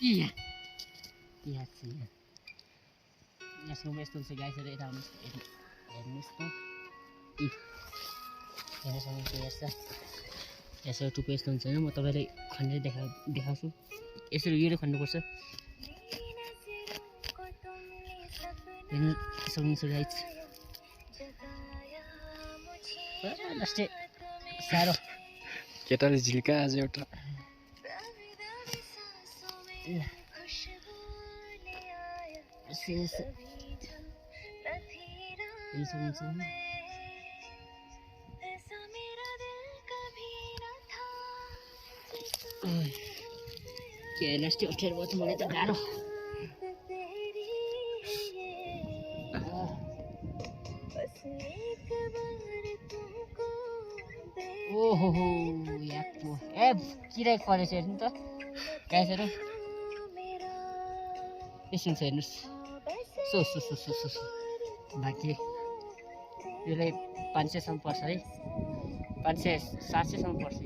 Iya. Iya sih. यसमा यस्तो छ गाइस र यता आउनुहोस् हेर्नुहोस् त हेर्नुहोस् यस्तो यसो टुप्पो यस्तो हुन्छ होइन म तपाईँलाई खनेर देखाउँछु यसरी यो खन्नुपर्छ हेर्नु सक्नुहुन्छ गाइस लास्टै साह्रो केटाले झिल्का आज एउटा के लास्टै अप्ठ्यारो भयो त मलाई त गाह्रो ओहो याक्को ए किराय परेछ हेर्नु त गाइसहरू यसो हुन्छ हेर्नुहोस् सो बाँकी यसलाई 500 सम्म पर्छ है 500 700 सम्म पर्छ